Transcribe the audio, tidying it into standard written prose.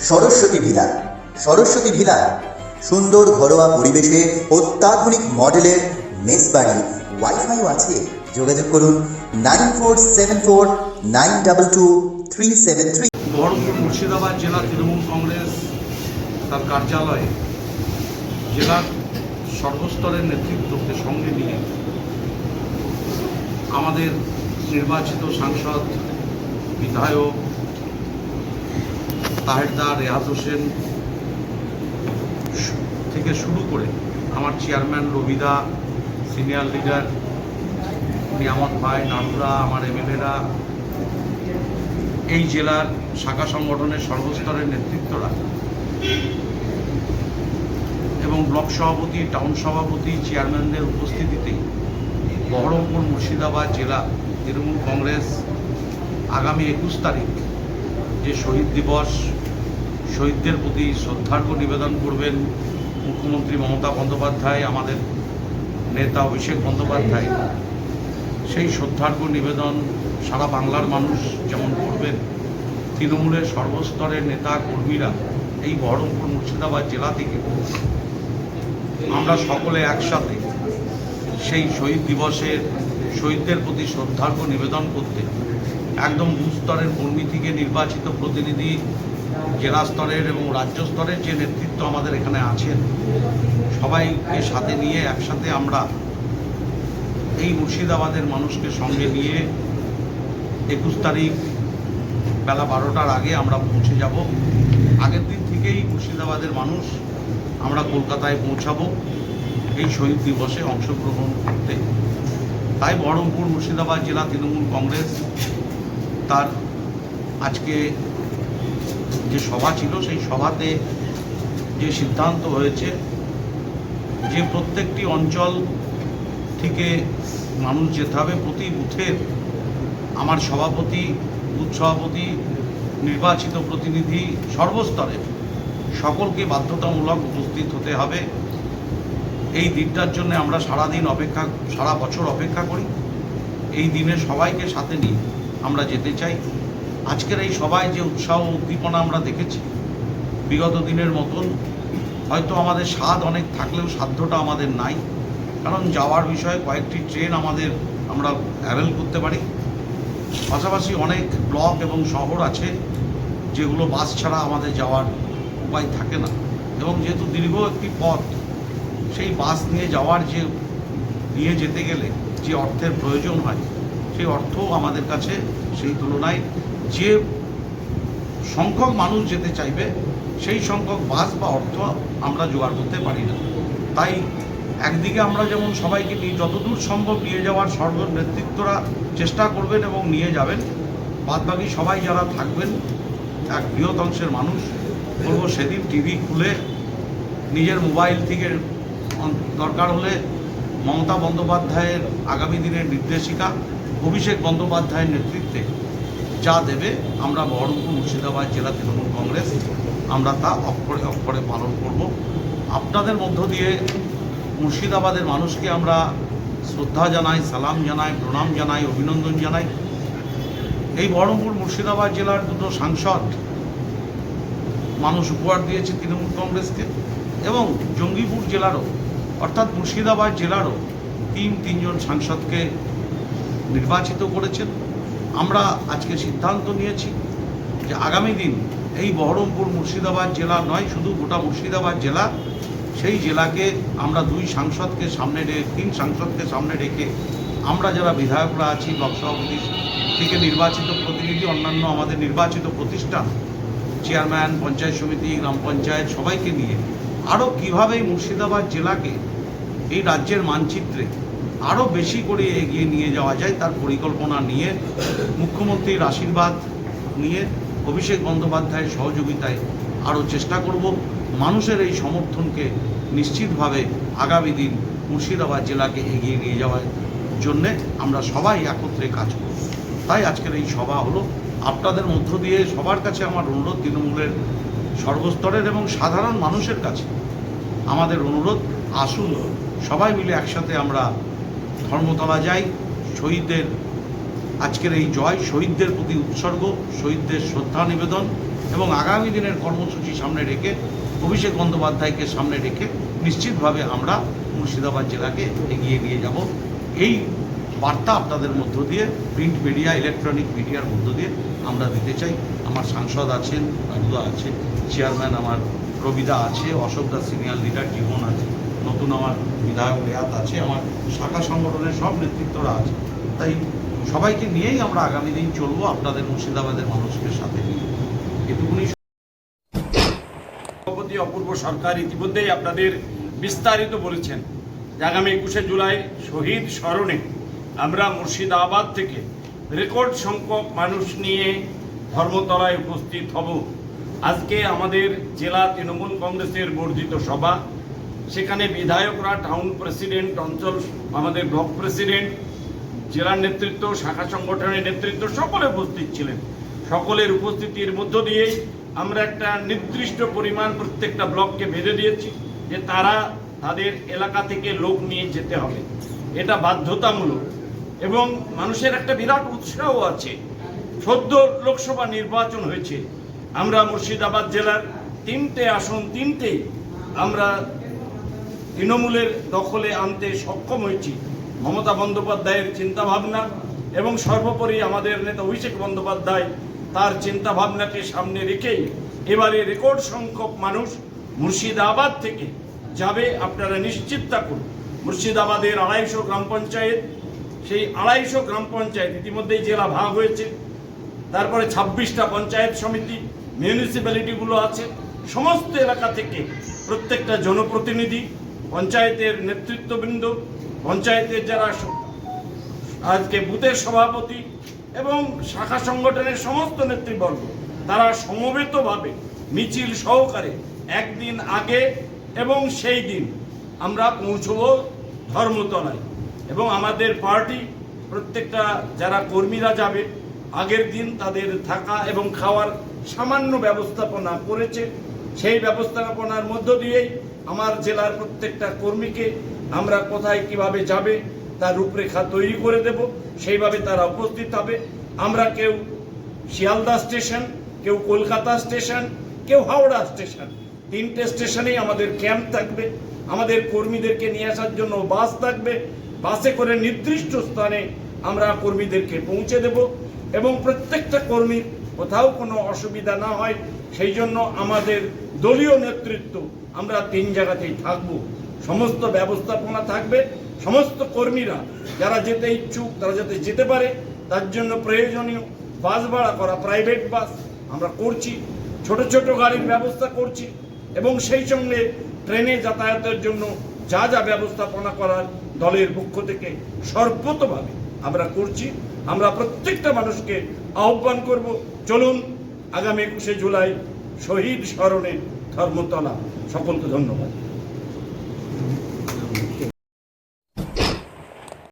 Saraswati villa. Saraswati villa সুন্দর ঘরোয়া পরিবেশে অত্যাধুনিক মডেলের মেস বাড়ি, ওয়াইফাইও আছে। যোগাযোগ করুন 9474922373। বহরমপুর মুর্শিদাবাদ জেলা তৃণমূল কংগ্রেস তার কার্যালয়ে জেলার সর্বস্তরের নেতৃত্বকে সঙ্গে নিয়ে আমাদের নির্বাচিত সাংসদ, বিধায়ক তাহেরদার, রেহাত হোসেন থেকে শুরু করে আমার চেয়ারম্যান রবিদা, সিনিয়র লিডার নিয়ামত ভাই, নানুরা, আমার এমএলএরা, এই জেলার শাখা সংগঠনের সর্বস্তরের নেতৃত্বরা এবং ব্লক সভাপতি, টাউন সভাপতি, চেয়ারম্যানদের উপস্থিতিতেই বহরমপুর মুর্শিদাবাদ জেলা তৃণমূল কংগ্রেস আগামী 21 তারিখ যে শহীদ দিবস, শহীদদের প্রতি শ্রদ্ধার্ঘ্য নিবেদন করবেন মুখ্যমন্ত্রী মমতা বন্দ্যোপাধ্যায়, আমাদের নেতা অভিষেক বন্দ্যোপাধ্যায়, সেই শ্রদ্ধার্ঘ্য নিবেদন সারা বাংলার মানুষ যেমন করবেন, তৃণমূলের সর্বস্তরের নেতা কর্মীরা এই বহরমপুর মুর্শিদাবাদ জেলা থেকে আমরা সকলে একসাথে সেই শহীদ দিবসের শহীদদের প্রতি শ্রদ্ধার্ঘ্য নিবেদন করতে একদম বুথ স্তরের কর্মী থেকে নির্বাচিত প্রতিনিধি, জেলা স্তরের এবং রাজ্য স্তরের যে নেতৃত্ব আমাদের এখানে আছেন, সবাইকে সাথে নিয়ে একসাথে আমরা এই মুর্শিদাবাদের মানুষকে সঙ্গে নিয়ে 21 তারিখ বেলা 12টার আগে আমরা পৌঁছে যাব। আগের দিন থেকেই মুর্শিদাবাদের মানুষ আমরা কলকাতায় পৌঁছাবো এই শহীদ দিবসে অংশগ্রহণ করতে। তাই বহরমপুর মুর্শিদাবাদ জেলা তৃণমূল কংগ্রেস তার আজকে যে সভা ছিল, সেই সভাতে যে সিদ্ধান্ত হয়েছে যে প্রত্যেকটি অঞ্চল থেকে মানুষ যেতে হবে, প্রতি বুথের আমার সভাপতি, বুথ সভাপতি, নির্বাচিত প্রতিনিধি সর্বস্তরে সকলকে বাধ্যতামূলক উপস্থিত হতে হবে। এই দিনটার জন্য আমরা সারা বছর অপেক্ষা করি। এই দিনে সবাইকে সাথে নিয়ে আমরা যেতে চাই। আজকের এই সভায় যে উৎসাহ উদ্দীপনা আমরা দেখেছি, বিগত দিনের মতন হয়তো আমাদের স্বাদ অনেক থাকলেও সাধ্যটা আমাদের নাই, কারণ যাওয়ার বিষয়ে কয়েকটি ট্রেন আমরা অ্যাভেল করতে পারি। পাশাপাশি অনেক ব্লক এবং শহর আছে যেগুলো বাস ছাড়া আমাদের যাওয়ার উপায় থাকে না, এবং যেহেতু দীর্ঘ একটি পথ, সেই বাস নিয়ে যেতে গেলে যে অর্থের প্রয়োজন হয়, সেই অর্থ আমাদের কাছে সেই তুলনায় যে সংখ্যক মানুষ যেতে চাইবে সেই সংখ্যক বাস বা অর্থ আমরা জোগাড় করতে পারি না। তাই একদিকে আমরা যেমন সবাইকে যতদূর সম্ভব নিয়ে যাওয়ার নেতৃত্বরা চেষ্টা করবেন এবং নিয়ে যাবেন, বাদবাকি সবাই যারা থাকবেন, এক বৃহৎ অংশের মানুষ, বলবো সেদিন টিভি খুলে নিজের মোবাইল থেকে দরকার হলে মমতা বন্দ্যোপাধ্যায়ের আগামী দিনের নির্দেশিকা, অভিষেক বন্দ্যোপাধ্যায়ের নেতৃত্বে যা দেবে আমরা বহরমপুর মুর্শিদাবাদ জেলা তৃণমূল কংগ্রেস আমরা তা অক্ষরে অক্ষরে পালন করব। আপনাদের মধ্য দিয়ে মুর্শিদাবাদের মানুষকে আমরা শ্রদ্ধা জানাই, সালাম জানাই, প্রণাম জানাই, অভিনন্দন জানাই। এই বহরমপুর মুর্শিদাবাদ জেলার দুটো সাংসদ মানুষ উপহার দিয়েছে তৃণমূল কংগ্রেসকে, এবং জঙ্গিপুর জেলারও অর্থাৎ মুর্শিদাবাদ জেলারও তিনজন সাংসদকে নির্বাচিত করেছেন। আমরা আজকে সিদ্ধান্ত নিয়েছি যে আগামী দিন এই বহরমপুর মুর্শিদাবাদ জেলা নয়, শুধু গোটা মুর্শিদাবাদ জেলা, সেই জেলাকে আমরা 3 সাংসদকে সামনে রেখে আমরা যারা বিধায়করা আছি, ব্লক সভাপতি থেকে নির্বাচিত প্রতিনিধি, অন্যান্য আমাদের নির্বাচিত প্রতিষ্ঠান, চেয়ারম্যান, পঞ্চায়েত সমিতি, গ্রাম পঞ্চায়েত, সবাইকে নিয়ে আরও কীভাবে মুর্শিদাবাদ জেলাকে এই রাজ্যের মানচিত্রে আরও বেশি করে এগিয়ে নিয়ে যাওয়া যায় তার পরিকল্পনা নিয়ে, মুখ্যমন্ত্রীর আশীর্বাদ নিয়ে, অভিষেক বন্দ্যোপাধ্যায়ের সহযোগিতায় আরও চেষ্টা করব মানুষের এই সমর্থনকে নিশ্চিতভাবে আগামী দিন মুর্শিদাবাদ জেলাকে এগিয়ে নিয়ে যাওয়ার জন্যে আমরা সবাই একত্রে কাজ করব। তাই আজকের এই সভা হলো। আপনাদের মধ্য দিয়ে সবার কাছে আমার অনুরোধ, তৃণমূলের সর্বস্তরের এবং সাধারণ মানুষের কাছে আমাদের অনুরোধ, আসুন সবাই মিলে একসাথে আমরা ধর্মতলা যাই। শহীদদের আজকের এই জয়, শহীদদের প্রতি উৎসর্গ, শহীদদের শ্রদ্ধা নিবেদন এবং আগামী দিনের কর্মসূচি সামনে রেখে অভিষেক বন্দ্যোপাধ্যায়কে সামনে রেখে নিশ্চিতভাবে আমরা মুর্শিদাবাদ জেলাকে এগিয়ে নিয়ে যাব। এই বার্তা আপনাদের মধ্য দিয়ে, প্রিন্ট মিডিয়া, ইলেকট্রনিক মিডিয়ার মধ্য দিয়ে আমরা দিতে চাই। আমার সাংসদ আছেন, বাবুদা আছে, চেয়ারম্যান আমার প্রবিদা আছে, অশোক দাস সিনিয়র লিডার জীবন আছে, নতুন আমার বিধায়ক রেয়াত আছে, আমার শাখা সংগঠনের সব নেতৃত্বরা আছে। তাই সবাইকে নিয়েই আমরা আগামী দিন চলবো, আপনাদের মুর্শিদাবাদের মানুষকে সাথে নিয়ে। এটুকুনি। সভাপতি অপূর্ব সরকার ইতিমধ্যেই আপনাদের বিস্তারিত বলেছেন যে আগামী 21শে জুলাই শহীদ স্মরণে আমরা মুর্শিদাবাদ থেকে রেকর্ড সংখ্যক মানুষ নিয়ে ধর্মতলায় উপস্থিত হব। আজকে আমাদের জেলা তৃণমূল কংগ্রেসের বর্ধিত সভা, সেখানে বিধায়করা, টাউন প্রেসিডেন্ট, অঞ্চল আমাদের ব্লক প্রেসিডেন্ট, জেলার নেতৃত্ব, শাখা সংগঠনের নেতৃত্ব সকলে উপস্থিত ছিলেন। সকলের উপস্থিতির মধ্য দিয়েই আমরা একটা নির্দিষ্ট পরিমাণ প্রত্যেকটা ব্লককে বেঁধে দিয়েছি যে তারা তাদের এলাকা থেকে লোক নিয়ে যেতে হবে। এটা বাধ্যতামূলক এবং মানুষের একটা বিরাট উৎসাহ আছে। সদ্য লোকসভা নির্বাচন হয়েছে, আমরা মুর্শিদাবাদ জেলার 3টে আসন, 3টেই আমরা তৃণমূলের দখলে আনতে সক্ষম হয়েছি। মমতা বন্দ্যোপাধ্যায়ের চিন্তাভাবনা এবং সর্বোপরি আমাদের নেতা অভিষেক বন্দ্যোপাধ্যায় তার চিন্তাভাবনাকে সামনে রেখেই এবারে রেকর্ড সংখ্যক মানুষ মুর্শিদাবাদ থেকে যাবে। আপনারা নিশ্চিত থাকুন, মুর্শিদাবাদের 250 গ্রাম পঞ্চায়েত, সেই 250 গ্রাম পঞ্চায়েত ইতিমধ্যেই জেলা ভাগ হয়েছে। তারপরে 26টা পঞ্চায়েত সমিতি, মিউনিসিপ্যালিটিগুলো আছে। সমস্ত এলাকা থেকে প্রত্যেকটা জনপ্রতিনিধি, পঞ্চায়েতের নেতৃত্ববৃন্দ, পঞ্চায়েতের যারা আজকে বুথের সভাপতি এবং শাখা সংগঠনের সমস্ত নেতৃবর্গ, তারা সমবেতভাবে মিছিল সহকারে একদিন আগে এবং সেই দিন আমরা পৌঁছব ধর্মতলায়। এবং আমাদের পার্টি প্রত্যেকটা যারা কর্মীরা যাবে, আগের দিন তাদের থাকা এবং খাওয়ার সামান্য ব্যবস্থাপনা করেছে। সেই ব্যবস্থাপনার মধ্য দিয়েই আমার জেলার প্রত্যেকটা কর্মীকে আমরা কোথায় কিভাবে যাবে তার রূপরেখা তৈরি করে দেব, সেইভাবে তারা উপস্থিত হবে। আমরা কেউ শিয়ালদা স্টেশন, কেউ কলকাতা স্টেশন, কেউ হাওড়া স্টেশন, 3টে স্টেশনেই আমাদের ক্যাম্প থাকবে। আমাদের কর্মীদেরকে নিয়ে আসার জন্য বাস থাকবে। বাসে করে নির্দিষ্ট স্থানে আমরা কর্মীদেরকে পৌঁছে দেব এবং প্রত্যেকটা কর্মীর কোথাও কোনো অসুবিধা না হয় সেই জন্য আমাদের দলীয় নেতৃত্ব আমরা 3 জায়গাতেই থাকব। সমস্ত ব্যবস্থাপনা থাকবে। সমস্ত কর্মীরা যারা যেতে ইচ্ছুক তারা যাতে যেতে পারে, তার জন্য প্রয়োজনীয় বাস ভাড়া করা, প্রাইভেট বাস আমরা করছি, ছোট ছোট গাড়ির ব্যবস্থা করছি এবং সেই সঙ্গে ট্রেনে যাতায়াতের জন্য যা যা ব্যবস্থাপনা করার দলের পক্ষ থেকে সর্বতভাবে আমরা করছি। আমরা প্রত্যেকটা মানুষকে আহ্বান করব, চলুন আগামী 21শে জুলাই শহীদ স্মরণে ধর্মতলা। সকলকে ধন্যবাদ।